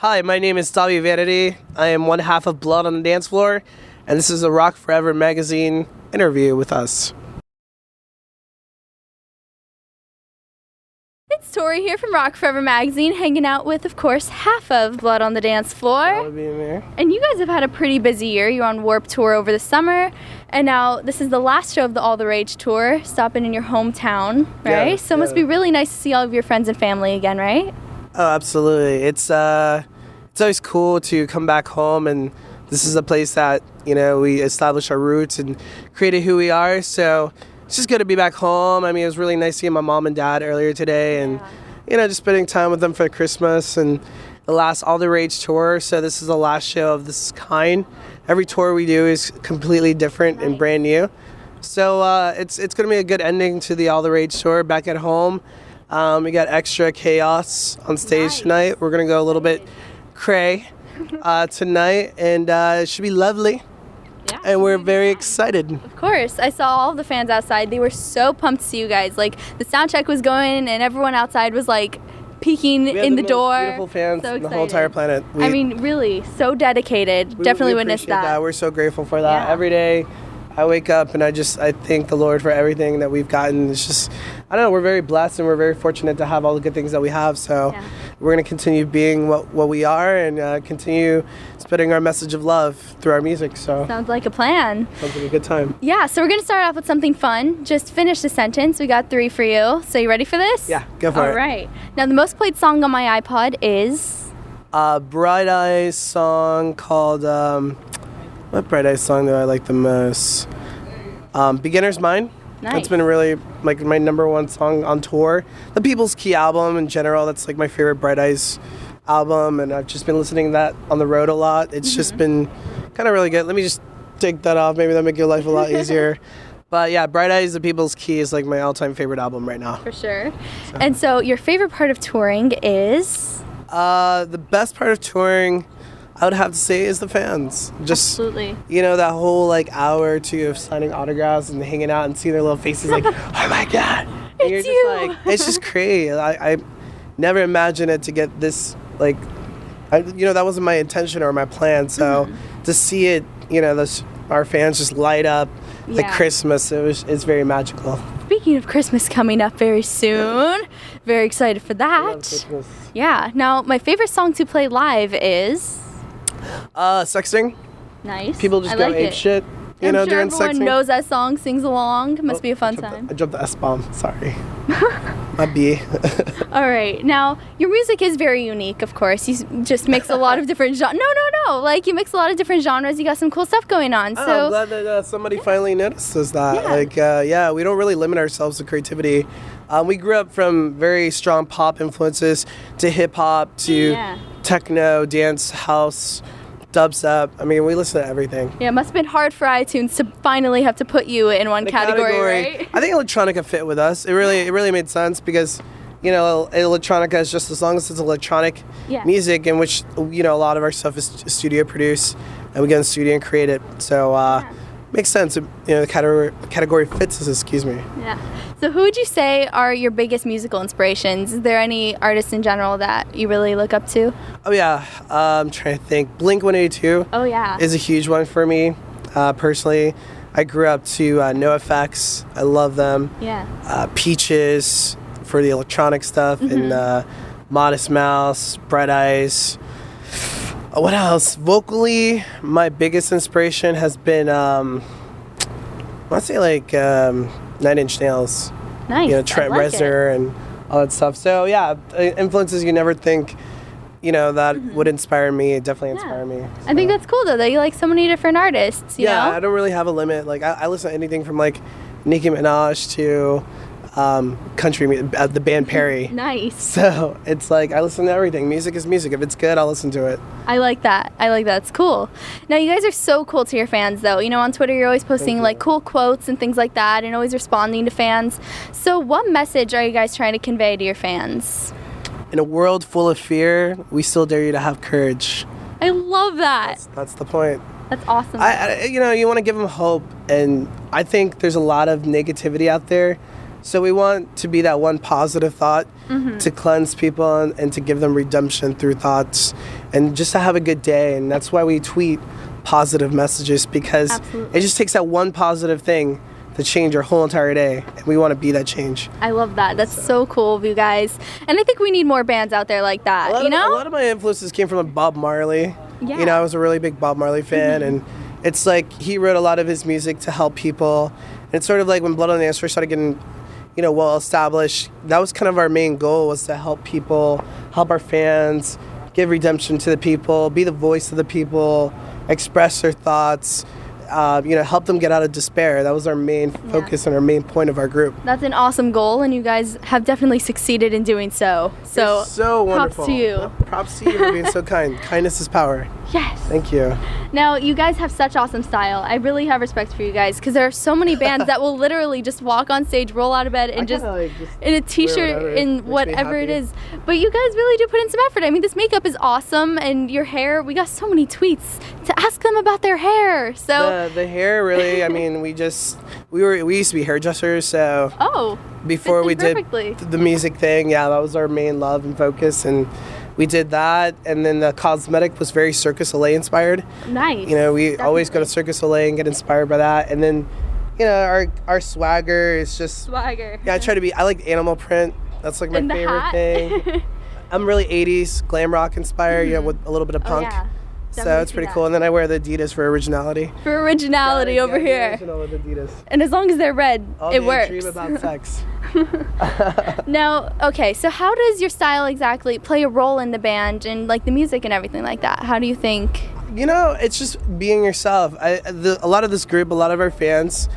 Hi, my name is Dahvie Vanity. I am one half of Blood on the Dance Floor, and this is a Rock Forever magazine interview with us. It's Tori here from Rock Forever magazine, hanging out with, of course, half of Blood on the Dance Floor. That would be me. And you guys have had a pretty busy year. You're on Warped Tour over the summer, and now this is the last show of the All the Rage tour, stopping in your hometown, right? Yeah, so it must be really nice to see all of your friends and family again, right? Oh, absolutely. It's always cool to come back home, and this is a place that, we established our roots and created who we are, so it's just good to be back home. I mean, it was really nice seeing my mom and dad earlier today, and just spending time with them for Christmas and the last All the Rage tour. So this is the last show of this kind. Every tour we do is completely different and brand new. So it's going to be a good ending to the All the Rage tour back at home. We got extra chaos on stage tonight. We're going to go a little bit cray tonight, and it should be lovely. Yeah, and we're very excited. Of course. I saw all of the fans outside. They were so pumped to see you guys. Like, the sound check was going, and everyone outside was, like, peeking in the door. Beautiful fans so on the whole entire planet. Really, so dedicated. Definitely witnessed that. We're so grateful for that. Yeah. Every day I wake up and I thank the Lord for everything that we've gotten. It's just, I don't know, we're very blessed and we're very fortunate to have all the good things that we have. So we're going to continue being what we are and continue spreading our message of love through our music. So sounds like a plan. Sounds like a good time. Yeah, so we're going to start off with something fun. Just finish the sentence. We got 3 for you. So you ready for this? Yeah, go for it. All right. Now, the most played song on my iPod is... Bright Eyes song called... what Bright Eyes song do I like the most? Beginner's Mind. Nice. That's been really like my number one song on tour. The People's Key album in general, that's like my favorite Bright Eyes album, and I've just been listening to that on the road a lot. It's just been kind of really good. Let me just take that off. Maybe that'll make your life a lot easier. But yeah, Bright Eyes, The People's Key is like my all-time favorite album right now. For sure. And so your favorite part of touring is? The best part of touring, I would have to say, is the fans. Just, absolutely. That whole like hour or two of signing autographs and hanging out and seeing their little faces like, oh my God. And it's you're just like, it's just crazy. I never imagined it to get this, like, that wasn't my intention or my plan. So to see it, our fans just light up like Christmas, it's very magical. Speaking of Christmas coming up very soon, very excited for that. Yeah. Now, my favorite song to play live is... Sexting. Nice. People just go ape shit, I'm sure during everyone sexting. knows that song, sings along. Must be a fun time. I dropped the S-bomb. Sorry. My B. All right. Now, your music is very unique, of course. You just mix a lot of different genres. No. Like, you mix a lot of different genres. You got some cool stuff going on. So I'm glad that somebody finally notices that. Yeah. We don't really limit ourselves to creativity. We grew up from very strong pop influences to hip-hop to techno, dance, house, dubstep. I mean, we listen to everything. Yeah, it must have been hard for iTunes to finally have to put you in one category, right? I think electronica fit with us. It really made sense because, electronica is just, as long as it's electronic music, in which, a lot of our stuff is studio produced, and we get in the studio and create it. So, makes sense. The category fits us, excuse me. Yeah. So who would you say are your biggest musical inspirations? Is there any artists in general that you really look up to? Oh, yeah. I'm trying to think. Blink-182 is a huge one for me, personally. I grew up to NoFX. I love them. Yeah. Peaches for the electronic stuff, and Modest Mouse, Bright Eyes. What else? Vocally, my biggest inspiration has been, let's say, like, 9 Inch Nails. Nice. Trent Reznor and all that stuff. So, yeah, influences you never think, that would inspire me. It definitely inspired me. So. I think that's cool, though, that you like so many different artists, you know? I don't really have a limit. Like, I listen to anything from, like, Nicki Minaj to... country music, the band Perry. Nice. So it's like I listen to everything. Music is music. If it's good, I'll listen to it. I like that. It's cool. Now, you guys are so cool to your fans, though. On Twitter, you're always posting like cool quotes and things like that, and always responding to fans. So what message are you guys trying to convey to your fans? In a world full of fear, we still dare you to have courage. I love that. That's the point. That's awesome. You want to give them hope, and I think there's a lot of negativity out there. So we want to be that one positive thought to cleanse people and to give them redemption through thoughts and just to have a good day. And that's why we tweet positive messages, because Absolutely. it just takes that one positive thing to change your whole entire day. And we want to be that change. I love that. That's so cool of you guys. And I think we need more bands out there like that, A lot of my influences came from Bob Marley. Yeah. You know, I was a really big Bob Marley fan, and it's like he wrote a lot of his music to help people. And it's sort of like when Blood on the Dance first started getting, you know, well established, that was kind of our main goal, was to help people, help our fans, give redemption to the people, be the voice of the people, express their thoughts, you know, help them get out of despair. That was our main focus and our main point of our group. That's an awesome goal, and you guys have definitely succeeded in doing so. So, It's so wonderful. props to you. Props to you for being so kind. Kindness is power. Yes. Thank you. Now, you guys have such awesome style. I really have respect for you guys, because there are so many bands that will literally just walk on stage, roll out of bed, and just in a t-shirt, in whatever it is. But you guys really do put in some effort. I mean, this makeup is awesome, and your hair, we got so many tweets to ask them about their hair. So the hair, really, I mean, we used to be hairdressers, so before we did the music thing, that was our main love and focus, and we did that. And then the cosmetic was very Circus Soleil inspired. Nice. You know, we always go to Circus Soleil and get inspired by that. And then, you know, our swagger is just swagger. Yeah, I like animal print. That's like my favorite thing. I'm really 80s glam rock inspired, you know, with a little bit of punk. Yeah. So it's pretty cool. And then I wear the Adidas for originality. For originality over here. With Adidas. And as long as they're red, it works. Dream about sex. Now, okay, so how does your style exactly play a role in the band and like the music and everything like that? How do you think? You know, it's just being yourself. A lot of this group, a lot of our fans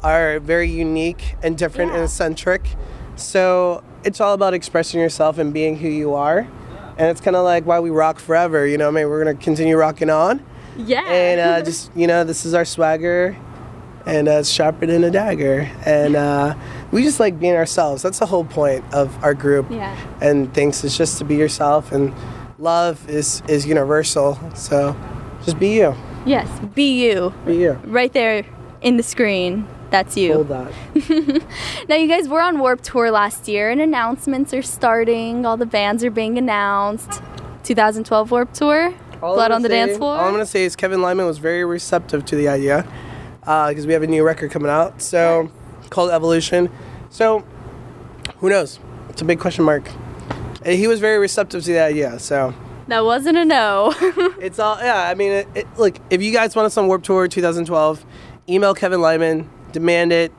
are very unique and different and eccentric. So it's all about expressing yourself and being who you are. And it's kind of like why we rock forever, you know. I mean, we're going to continue rocking on. Yeah. And just, you know, this is our swagger, and it's sharper than a dagger. And we just like being ourselves. That's the whole point of our group. Yeah. And things is just to be yourself, and love is universal. So just be you. Yes, be you. Be you. Right there in the screen. That's you. Hold that. Now, you guys were on Warped Tour last year, and announcements are starting. All the bands are being announced. 2012 Warped Tour, Blood on the Dance Floor. All I'm going to say is Kevin Lyman was very receptive to the idea, because we have a new record coming out, so called Evolution. So, who knows? It's a big question mark. He was very receptive to the idea, so. That wasn't a no. It's all, I mean, look, if you guys want us on Warped Tour 2012, email Kevin Lyman. Demand it.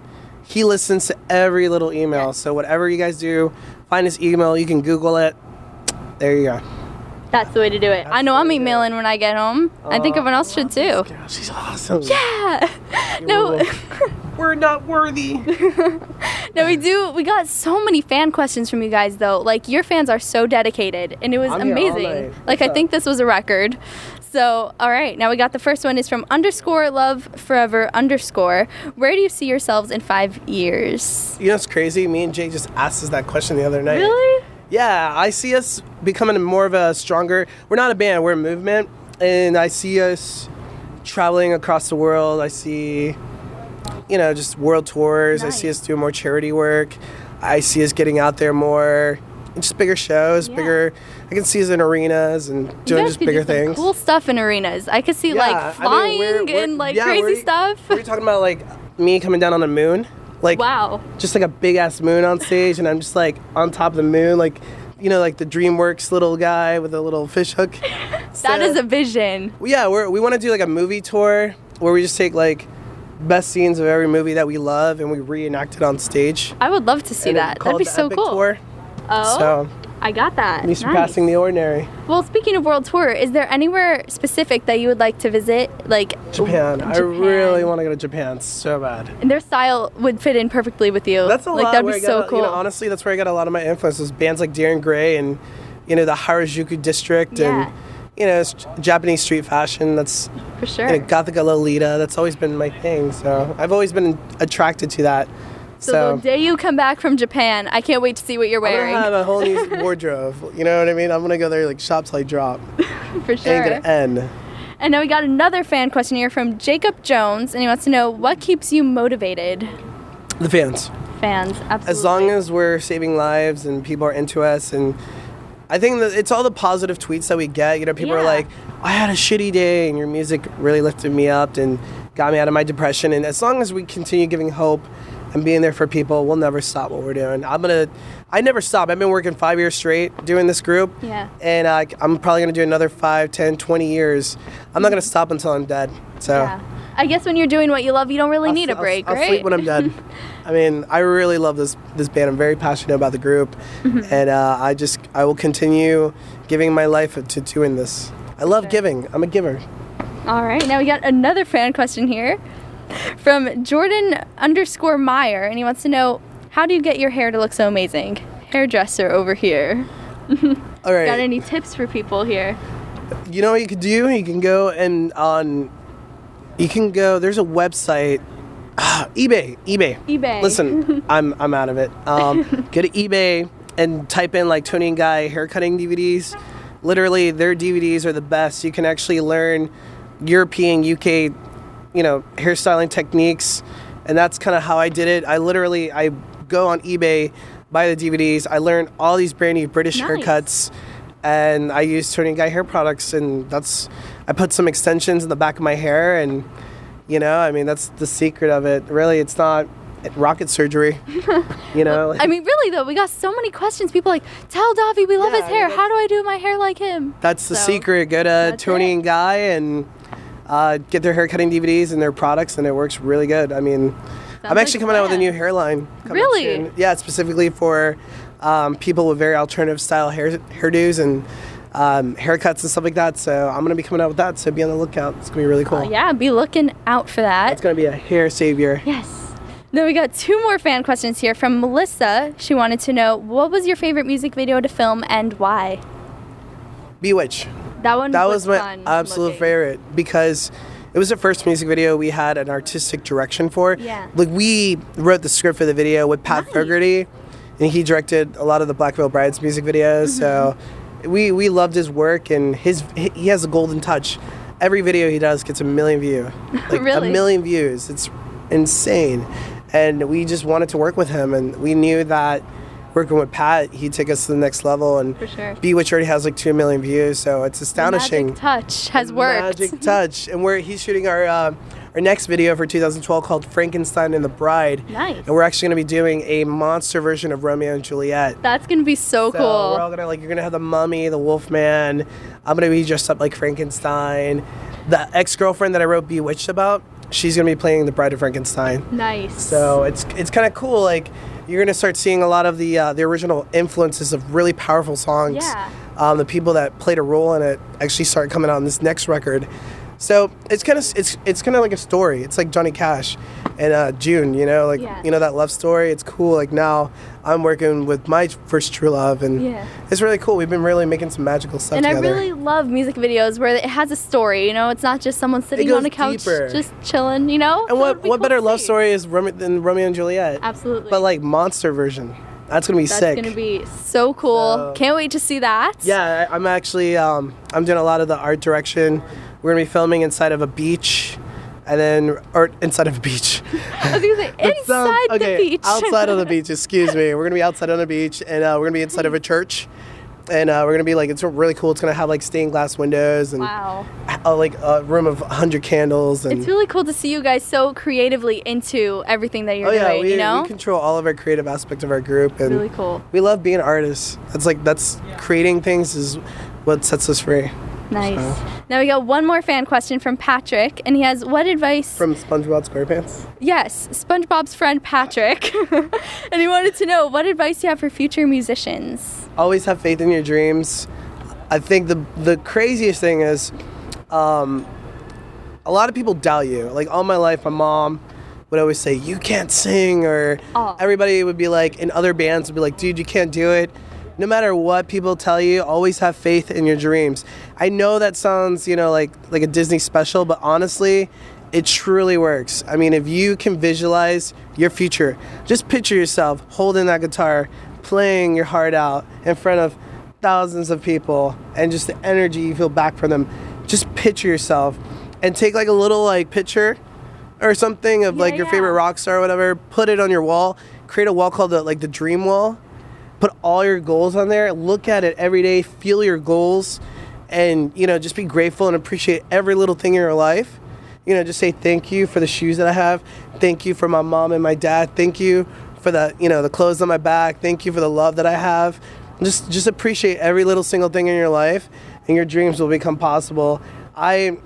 He listens to every little email. So whatever you guys do, find his email. You can Google it. There you go. That's the way to do it. I know I'm emailing when I get home. I think everyone else should too. Girl, she's awesome. Yeah. No. We're not worthy. No, we got so many fan questions from you guys though. Like, your fans are so dedicated, and it was amazing. Like, I think this was a record. So, all right, now we got the first one is from _loveforever_. Where do you see yourselves in 5 years? You know, it's crazy. Me and Jay just asked us that question the other night. Really? Yeah, I see us becoming more of a stronger, we're not a band, we're a movement. And I see us traveling across the world. I see, you know, just world tours. Nice. I see us doing more charity work. I see us getting out there more. Just bigger shows, bigger. I can see us in arenas and doing just bigger things. Cool stuff in arenas. I could see like flying and like crazy stuff. We're talking about like me coming down on the moon, like just like a big ass moon on stage, and I'm just like on top of the moon, like, you know, like the DreamWorks little guy with a little fish hook. That is a vision. Yeah, we want to do like a movie tour where we just take like best scenes of every movie that we love and we reenact it on stage. I would love to see that. That'd be so cool. Tour. Oh, so, I got that. Me surpassing the ordinary. Well, speaking of world tour, is there anywhere specific that you would like to visit? Like Japan. I really want to go to Japan so bad. And their style would fit in perfectly with you. That's a lot. That'd be so cool. You know, honestly, that's where I got a lot of my influences. Bands like Darren Gray and, you know, the Harajuku district and, you know, Japanese street fashion. That's for sure. You know, Gothica Lolita. That's always been my thing. So I've always been attracted to that. So the day you come back from Japan, I can't wait to see what you're wearing. I'm gonna have a whole new wardrobe. You know what I mean? I'm gonna go there like shop till I drop. For sure. Ain't gonna end. And now we got another fan question here from Jacob Jones, and he wants to know, what keeps you motivated? The fans. fans. Absolutely. As long as we're saving lives and people are into us, and I think that it's all the positive tweets that we get. You know, people are like, I had a shitty day and your music really lifted me up and got me out of my depression. And as long as we continue giving hope and being there for people, we'll never stop what we're doing. I never stop. I've been working 5 years straight doing this group. Yeah. And I'm probably going to do another 5, 10, 20 years. I'm not going to stop until I'm dead. So yeah. I guess when you're doing what you love, you don't really need a break, right? I'll sleep when I'm dead. I mean, I really love this band. I'm very passionate about the group. And I will continue giving my life to doing this. I love giving. I'm a giver. All right. Now we got another fan question here from Jordan_Meyer. And he wants to know, how do you get your hair to look so amazing? Hairdresser over here. All right. Got any tips for people here? You know what you could do? You can go there's a website, eBay. Listen, I'm out of it. Go to eBay and type in like Tony and Guy haircutting DVDs. Literally, their DVDs are the best. You can actually learn European, UK, hairstyling techniques, and that's kind of how I did it. I go on eBay, buy the DVDs. I learn all these brand new British haircuts, and I use Tony and Guy hair products, and I put some extensions in the back of my hair, and that's the secret of it. Really, it's not rocket surgery. I mean, really though, we got so many questions. People like, tell Dahvie we love his hair. How do I do my hair like him? That's the secret. Go to Tony and Guy and get their hair cutting DVDs and their products, and it works really good. I mean, I'm actually coming out with a new hairline. Really? Soon. Yeah, specifically for people with very alternative style hairdos and haircuts and stuff like that. So I'm going to be coming out with that. So be on the lookout. It's going to be really cool. Yeah, be looking out for that. It's going to be a hair savior. Yes. Then we got 2 more fan questions here from Melissa. She wanted to know, what was your favorite music video to film and why? Bewitch. That was my absolute favorite because it was the first music video we had an artistic direction for. Yeah. Like, we wrote the script for the video with Pat Fogarty, and he directed a lot of the Black Veil Brides music videos. So we loved his work, and he has a golden touch. Every video he does gets 1 million views. Like really? 1 million views. It's insane. And we just wanted to work with him, and we knew that working with Pat, he'd take us to the next level. And for sure. Bewitch already has like 2 million views, so it's astonishing. The magic touch has worked. Magic touch. And he's shooting our next video for 2012 called Frankenstein and the Bride. Nice. And we're actually going to be doing a monster version of Romeo and Juliet. That's going to be so cool. We're all going to you're going to have the mummy, the Wolfman. I'm going to be dressed up like Frankenstein. The ex-girlfriend that I wrote Bewitched about, she's going to be playing the Bride of Frankenstein. Nice. So it's kind of cool. Like, you're going to start seeing a lot of the original influences of really powerful songs. Yeah. The people that played a role in it actually start coming out on this next record. So it's kind of like a story. It's like Johnny Cash and June, that love story. It's cool. Like, now I'm working with my first true love, and it's really cool. We've been really making some magical stuff together. And I really love music videos where it has a story. It's not just someone sitting on a couch just chilling. And what better love story is than Romeo and Juliet? Absolutely. But like monster version. That's gonna be sick. That's gonna be so cool. Can't wait to see that. Yeah, I'm actually I'm doing a lot of the art direction. We're gonna be filming inside of a beach, or inside of a beach. I was gonna say inside the beach. Outside of the beach. Excuse me. We're gonna be outside on the beach, and we're gonna be inside of a church, and we're gonna be it's really cool. It's gonna have stained glass windows and a room of 100 candles. And it's really cool to see you guys so creatively into everything that you're doing. We control all of our creative aspect of our group, and really cool. We love being artists. That's creating things is what sets us free. Nice. Now we got one more fan question from Patrick, and he has, what advice... From SpongeBob SquarePants? Yes, SpongeBob's friend Patrick. And he wanted to know, what advice do you have for future musicians? Always have faith in your dreams. I think the craziest thing is a lot of people doubt you. Like, all my life, my mom would always say, you can't sing, or everybody would be in other bands would be like, dude, you can't do it. No matter what people tell you, always have faith in your dreams. I know that sounds, like a Disney special, but honestly, it truly works. I mean, if you can visualize your future, just picture yourself holding that guitar, playing your heart out in front of thousands of people, and just the energy you feel back from them. Just picture yourself and take a little picture or something of your favorite rock star or whatever, put it on your wall, create a wall called the dream wall. Put all your goals on there. Look at it every day. Feel your goals, and just be grateful and appreciate every little thing in your life. Just say thank you for the shoes that I have. Thank you for my mom and my dad. Thank you for the clothes on my back. Thank you for the love that I have. Just appreciate every little single thing in your life, and your dreams will become possible. I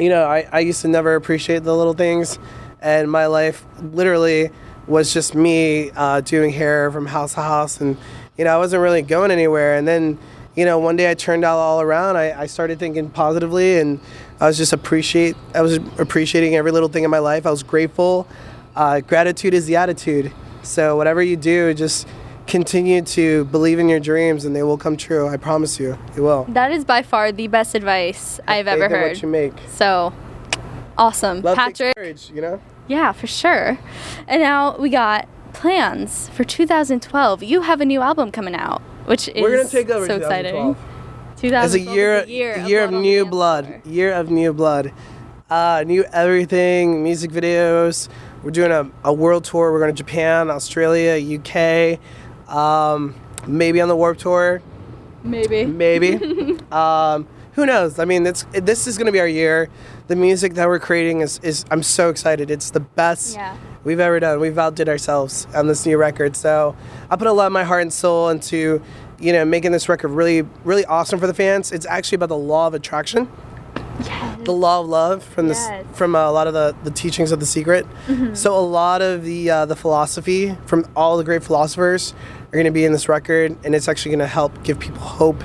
used to never appreciate the little things, and my life literally was just me doing hair from house to house, and I wasn't really going anywhere. And then one day I turned out all around. I started thinking positively, and I was appreciating every little thing in my life. I was grateful. Gratitude is the attitude. So whatever you do, just continue to believe in your dreams, and they will come true. I promise you, they will. That is by far the best advice I've ever heard. What you make. So awesome. Love Patrick. takes courage, Yeah, for sure. And now we got plans for 2012. You have a new album coming out, which is We're gonna take over so 2012. exciting. As a 2012 is year of on the new dance blood. floor. Year of new blood. New everything, music videos. We're doing a world tour. We're going to Japan, Australia, UK, maybe on the Warped Tour. Maybe. Who knows? I mean, this is going to be our year. The music that we're creating is I'm so excited. It's the best we've ever done. We've outdid ourselves on this new record. So I put a lot of my heart and soul into, making this record really, really awesome for the fans. It's actually about the law of attraction. Yes. The law of love from a lot of the teachings of The Secret. Mm-hmm. So a lot of the philosophy from all the great philosophers are going to be in this record, and it's actually going to help give people hope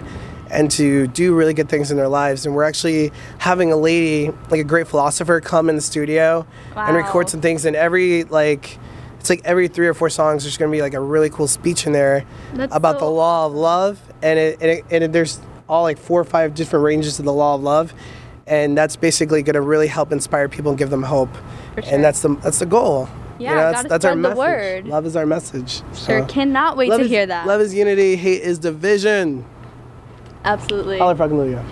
and to do really good things in their lives. And we're actually having a lady, like a great philosopher, come in the studio and record some things. And every 3 or 4 songs, there's going to be like a really cool speech in there about the law of love. And there's all like 4 or 5 different ranges of the law of love. And that's basically going to really help inspire people and give them hope. For sure. And that's the goal. Yeah, that's our message. the word. Love is our message. Sure, cannot wait to hear that. Love is unity, hate is division. Absolutely. Hallelujah.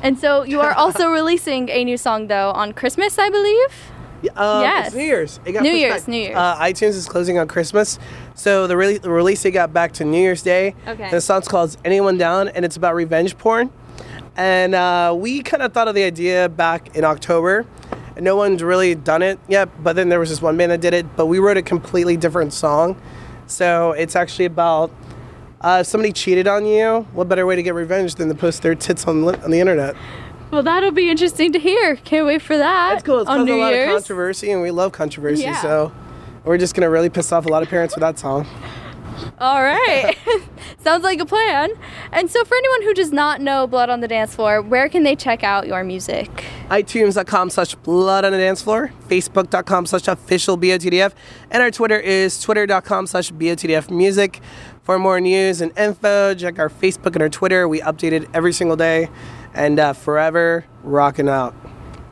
And so you are also releasing a new song, though, on Christmas, I believe? Yes. It's New Year's. It got New pushed Year's, back. New Year's. iTunes is closing on Christmas. So the release date got back to New Year's Day. Okay. And the song's called Anyone Down, and it's about revenge porn. And we kind of thought of the idea back in October. And no one's really done it yet, but then there was this one band that did it. But we wrote a completely different song. So it's actually about if somebody cheated on you, what better way to get revenge than to post their tits on the internet? Well, that'll be interesting to hear. Can't wait for that. That's cool. It's on caused New a lot Year's. of controversy, and we love controversy. Yeah. So we're just going to really piss off a lot of parents with that song. All right. Sounds like a plan. And so for anyone who does not know Blood on the Dance Floor, where can they check out your music? iTunes.com/Blood on the Dance Floor, Facebook.com/officialBOTDF, and our Twitter is Twitter.com/BOTDF Music. For more news and info, check our Facebook and our Twitter. We update it every single day, and forever rocking out.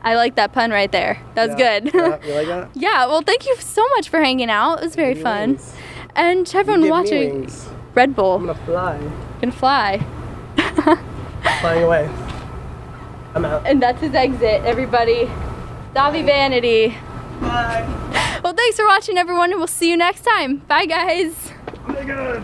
I like that pun right there. That was good. Yeah, you like that? Yeah, well, thank you so much for hanging out. It was very fun. Wings. And to everyone You give me watching, wings. Red Bull, I'm gonna fly. gonna fly. Flying away. I'm out. And that's his exit, everybody. Dahvie Vanity. Bye. Well, thanks for watching, everyone, and we'll see you next time. Bye, guys. Oh my God.